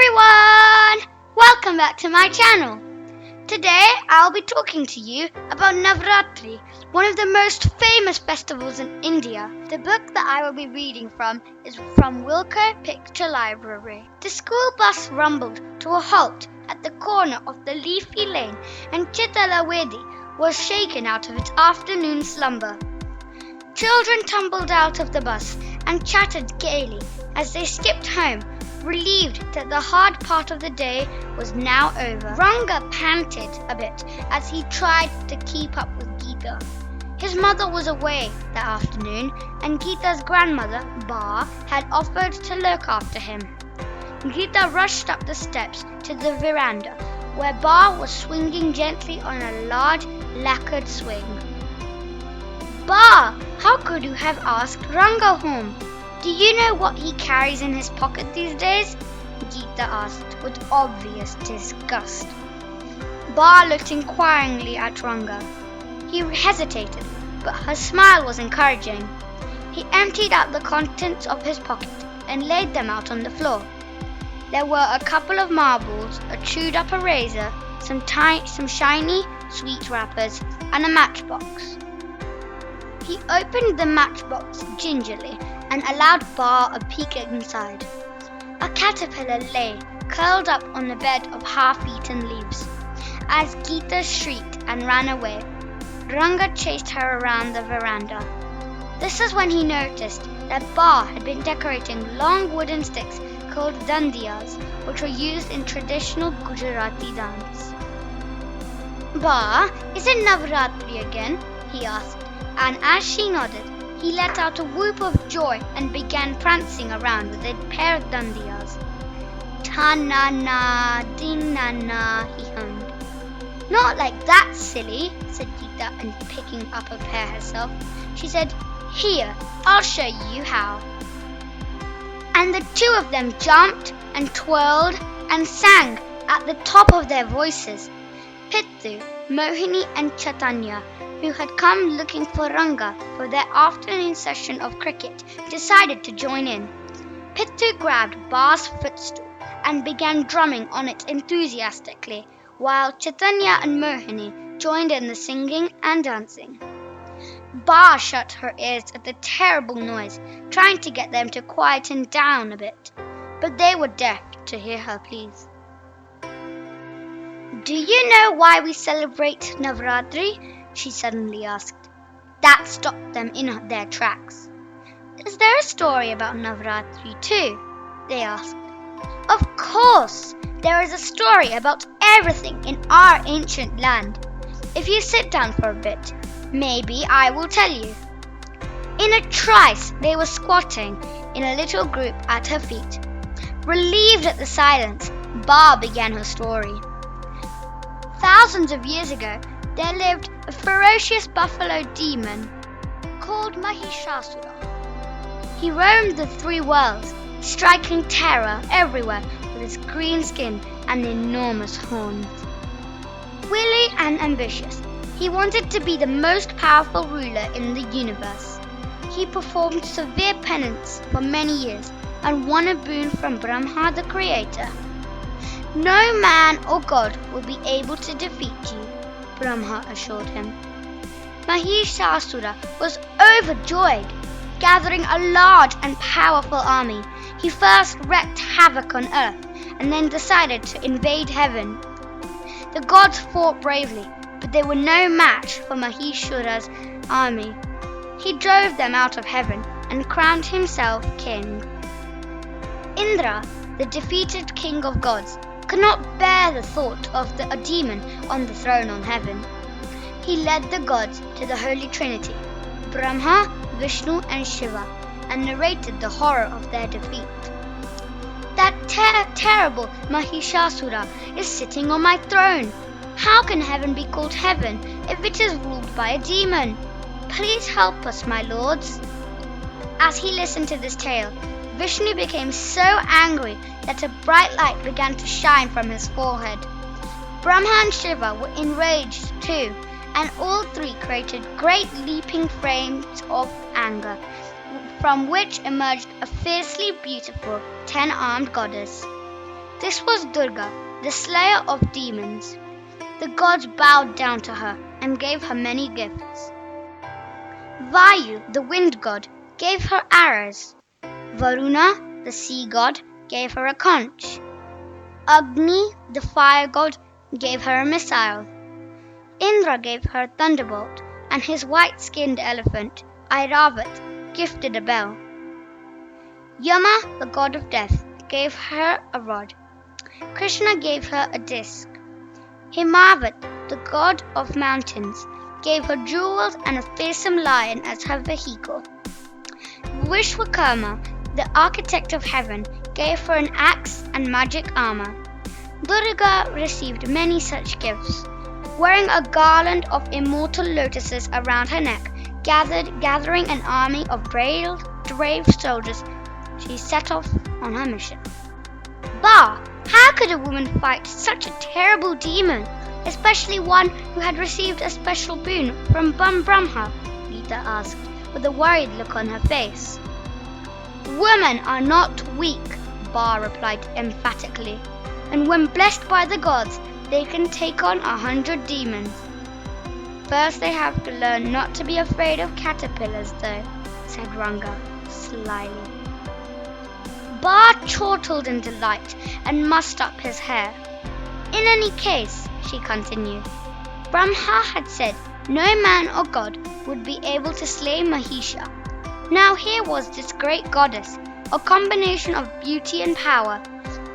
everyone! Welcome back to my channel. Today I'll be talking to you about Navratri, one of the most famous festivals in India. The book that I will be reading from is from Wilco Picture Library. The school bus rumbled to a halt at the corner of the leafy lane and Chitalawedi was shaken out of its afternoon slumber. Children tumbled out of the bus and chattered gaily as they skipped home, relieved that the hard part of the day was now over. Ranga panted a bit as he tried to keep up with Geeta. His mother was away that afternoon and Geeta's grandmother, Ba, had offered to look after him. Geeta rushed up the steps to the veranda where Ba was swinging gently on a large lacquered swing. Ba, how could you have asked Ranga home? Do you know what he carries in his pocket these days? Geeta asked with obvious disgust. Ba looked inquiringly at Ranga. He hesitated, but her smile was encouraging. He emptied out the contents of his pocket and laid them out on the floor. There were a couple of marbles, a chewed-up eraser, some shiny sweet wrappers, and a matchbox. He opened the matchbox gingerly and allowed Ba a peek inside. A caterpillar lay curled up on a bed of half-eaten leaves. As Geeta shrieked and ran away, Ranga chased her around the veranda. This is when he noticed that Ba had been decorating long wooden sticks called dandiyas, which were used in traditional Gujarati dance. Ba, is it Navratri again? He asked, and as she nodded, he let out a whoop of joy and began prancing around with a pair of dandiyas. Ta-na-na, din-na-na, he hummed. Not like that, silly, said Geeta, and picking up a pair herself, she said, Here, I'll show you how. And the two of them jumped and twirled and sang at the top of their voices. Pittu, Mohini and Chaitanya, who had come looking for Ranga for their afternoon session of cricket, decided to join in. Pittu grabbed Ba's footstool and began drumming on it enthusiastically, while Chaitanya and Mohini joined in the singing and dancing. Ba shut her ears at the terrible noise, trying to get them to quieten down a bit, but they were deaf to hear her pleas. Do you know why we celebrate Navratri? She suddenly asked. That stopped them in their tracks. Is there a story about Navratri too? They asked. Of course! There is a story about everything in our ancient land. If you sit down for a bit, maybe I will tell you. In a trice, they were squatting in a little group at her feet. Relieved at the silence, Ba began her story. Thousands of years ago, there lived a ferocious buffalo demon called Mahishasura. He roamed the three worlds, striking terror everywhere with his green skin and enormous horns. Wily and ambitious, he wanted to be the most powerful ruler in the universe. He performed severe penance for many years and won a boon from Brahma the Creator. No man or god will be able to defeat you, Brahma assured him. Mahishasura was overjoyed. Gathering a large and powerful army, he first wreaked havoc on earth and then decided to invade heaven. The gods fought bravely, but they were no match for Mahishasura's army. He drove them out of heaven and crowned himself king. Indra, the defeated king of gods, could not bear the thought of a demon on the throne on heaven. He led the gods to the Holy Trinity, Brahma, Vishnu and Shiva, and narrated the horror of their defeat. That terrible Mahishasura is sitting on my throne. How can heaven be called heaven if it is ruled by a demon? Please help us, my lords. As he listened to this tale, Vishnu became so angry that a bright light began to shine from his forehead. Brahma and Shiva were enraged too, and all three created great leaping flames of anger, from which emerged a fiercely beautiful 10-armed goddess. This was Durga, the slayer of demons. The gods bowed down to her and gave her many gifts. Vayu, the wind god, gave her arrows. Varuna, the sea god, gave her a conch. Agni, the fire god, gave her a missile. Indra gave her a thunderbolt, and his white-skinned elephant, Airavat, gifted a bell. Yama, the god of death, gave her a rod. Krishna gave her a disc. Himavat, the god of mountains, gave her jewels and a fearsome lion as her vehicle. Vishwakarma, the architect of heaven, gave her an axe and magic armor. Durga received many such gifts. Wearing a garland of immortal lotuses around her neck, gathering an army of brave soldiers, she set off on her mission. Bah! How could a woman fight such a terrible demon, especially one who had received a special boon from Brahma? Gita asked, with a worried look on her face. Women are not weak, Ba replied emphatically, and when blessed by the gods, they can take on 100 demons. First they have to learn not to be afraid of caterpillars though, said Ranga slyly. Ba chortled in delight and mussed up his hair. In any case, she continued, Brahma had said no man or god would be able to slay Mahisha. Now here was this great goddess, a combination of beauty and power.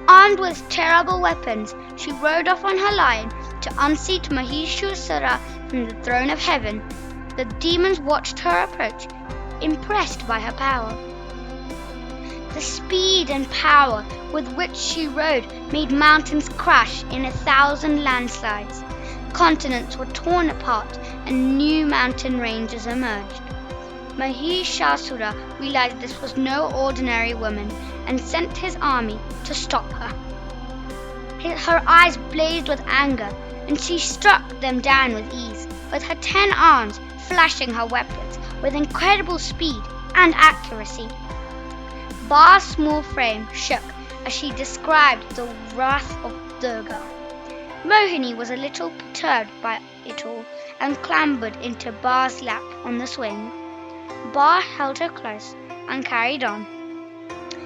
Armed with terrible weapons, she rode off on her lion to unseat Mahishasura from the throne of heaven. The demons watched her approach, impressed by her power. The speed and power with which she rode made mountains crash in 1,000 landslides. Continents were torn apart and new mountain ranges emerged. Mahishasura realized this was no ordinary woman and sent his army to stop her. Her eyes blazed with anger, and she struck them down with ease, with her 10 arms flashing her weapons with incredible speed and accuracy. Ba's small frame shook as she described the wrath of Durga. Mohini was a little perturbed by it all and clambered into Ba's lap on the swing. Ba held her close and carried on.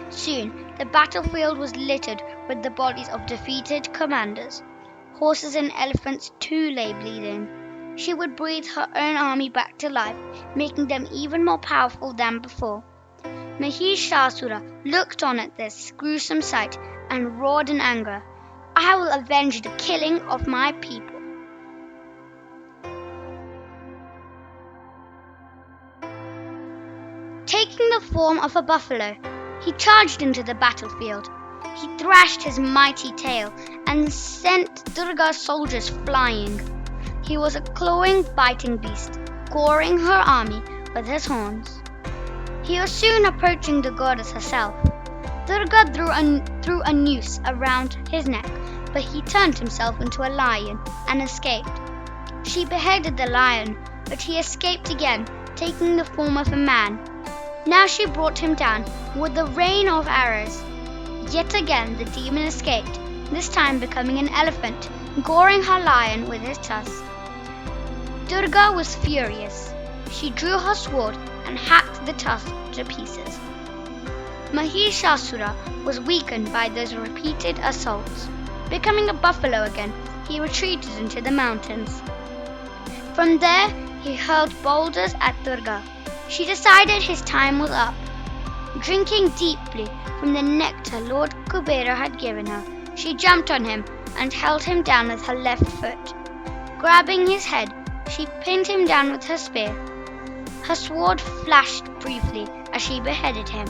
Soon the battlefield was littered with the bodies of defeated commanders. Horses and elephants too lay bleeding. She would breathe her own army back to life, making them even more powerful than before. Mahishasura looked on at this gruesome sight and roared in anger, I will avenge the killing of my people. Taking the form of a buffalo, he charged into the battlefield. He thrashed his mighty tail and sent Durga's soldiers flying. He was a clawing, biting beast, goring her army with his horns. He was soon approaching the goddess herself. Durga threw a noose around his neck, but he turned himself into a lion and escaped. She beheaded the lion, but he escaped again, taking the form of a man. Now she brought him down with a rain of arrows. Yet again the demon escaped, this time becoming an elephant, goring her lion with his tusks. Durga was furious. She drew her sword and hacked the tusk to pieces. Mahishasura was weakened by those repeated assaults. Becoming a buffalo again, he retreated into the mountains. From there, he hurled boulders at Durga. She decided his time was up. Drinking deeply from the nectar Lord Kubera had given her, she jumped on him and held him down with her left foot. Grabbing his head, she pinned him down with her spear. Her sword flashed briefly as she beheaded him.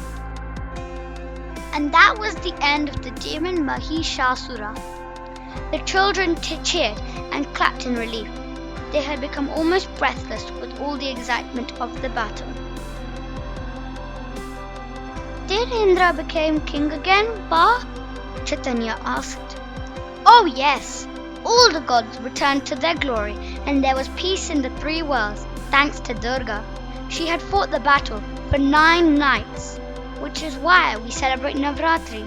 And that was the end of the demon Mahishasura. The children cheered and clapped in relief. They had become almost breathless with all the excitement of the battle. Did Indra become king again, Ba? Chaitanya asked. Oh yes, all the gods returned to their glory and there was peace in the 3 worlds, thanks to Durga. She had fought the battle for 9 nights, which is why we celebrate Navratri.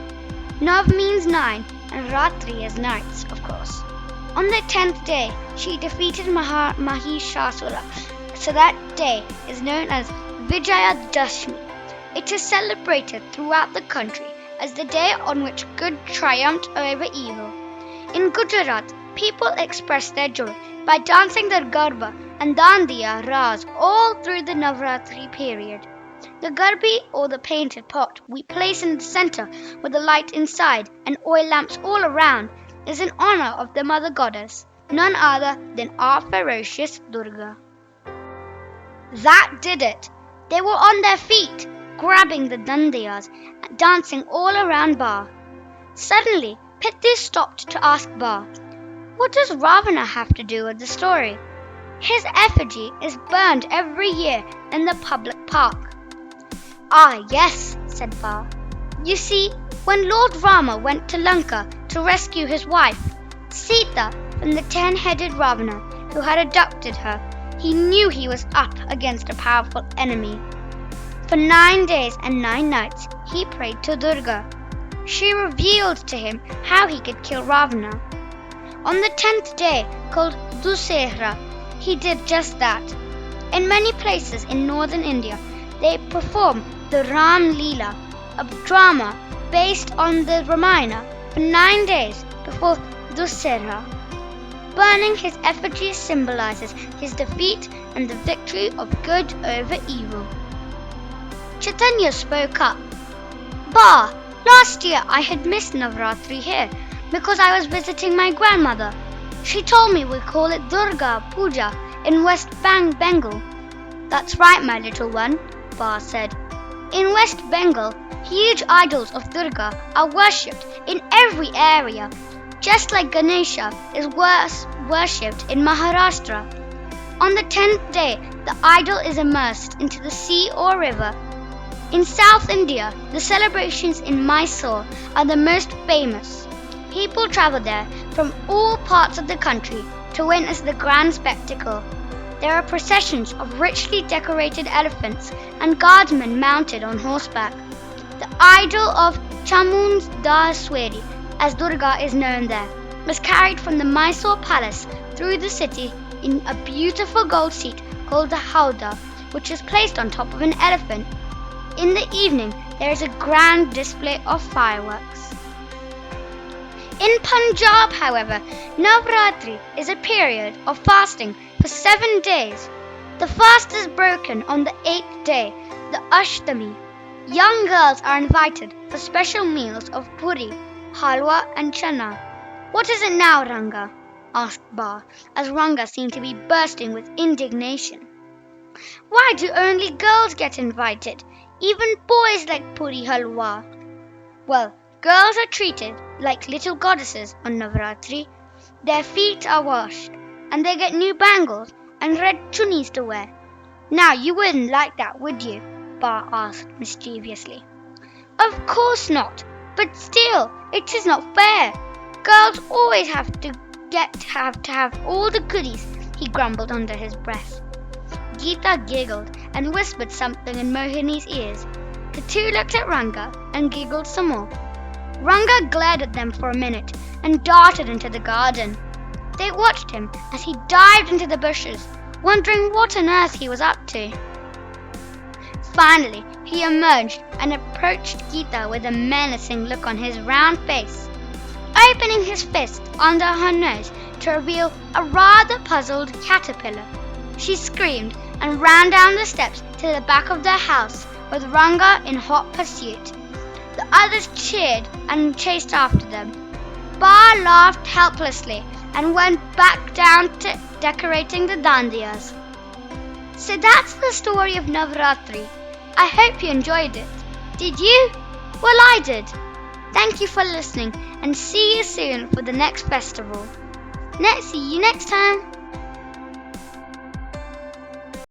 Nav means 9 and Ratri as nights, of course. On the 10th day, she defeated Mahishasura, so that day is known as Vijayadashmi. It is celebrated throughout the country as the day on which good triumphed over evil. In Gujarat, people express their joy by dancing their Garba and Dandiya Ras all through the Navratri period. The Garbi, or the painted pot we place in the center with a light inside and oil lamps all around, is in honor of the mother goddess, none other than our ferocious Durga. That did it. They were on their feet, grabbing the Dandiyas, dancing all around Ba. Suddenly, Pithu stopped to ask Ba, "What does Ravana have to do with the story?" "His effigy is burned every year in the public park." "Ah, yes," said Ba. "You see, when Lord Rama went to Lanka to rescue his wife, Sita, from the 10-headed Ravana who had abducted her, he knew he was up against a powerful enemy. For 9 days and 9 nights, he prayed to Durga. She revealed to him how he could kill Ravana. On the 10th day, called Dussehra, he did just that. In many places in northern India, they perform the Ram Leela, a drama based on the Ramayana, for 9 days before Dussehra. Burning his effigy symbolizes his defeat and the victory of good over evil." Chaitanya spoke up. "Ba, last year I had missed Navratri here because I was visiting my grandmother. She told me we call it Durga Puja in West Bengal." "That's right, my little one," Ba said. "In West Bengal, huge idols of Durga are worshipped in every area, just like Ganesha is worshipped in Maharashtra. On the 10th day, the idol is immersed into the sea or river. In South India, the celebrations in Mysore are the most famous. People travel there from all parts of the country to witness the grand spectacle. There are processions of richly decorated elephants and guardsmen mounted on horseback. The idol of Chamundaswari, as Durga is known there, was carried from the Mysore palace through the city in a beautiful gold seat called the Howdah, which is placed on top of an elephant. In the evening, there is a grand display of fireworks." In Punjab, however, Navratri is a period of fasting for 7 days. The fast is broken on the 8th day, the Ashtami. Young girls are invited for special meals of puri, halwa and chana. "What is it now, Ranga?" asked Ba, as Ranga seemed to be bursting with indignation. "Why do only girls get invited? Even boys like puri halwa." "Well, girls are treated like little goddesses on Navratri. Their feet are washed, and they get new bangles and red chunnis to wear. Now you wouldn't like that, would you?" Ba asked mischievously. "Of course not, but still, it is not fair. Girls always have to have all the goodies," he grumbled under his breath. Geeta giggled and whispered something in Mohini's ears. The two looked at Ranga and giggled some more. Ranga glared at them for a minute and darted into the garden. They watched him as he dived into the bushes, wondering what on earth he was up to. Finally, he emerged and approached Geeta with a menacing look on his round face, opening his fist under her nose to reveal a rather puzzled caterpillar. She screamed and ran down the steps to the back of their house with Ranga in hot pursuit. The others cheered and chased after them. Ba laughed helplessly and went back down to decorating the dandiyas. So that's the story of Navratri. I hope you enjoyed it. Did you? Well, I did. Thank you for listening and see you soon for the next festival. See you next time.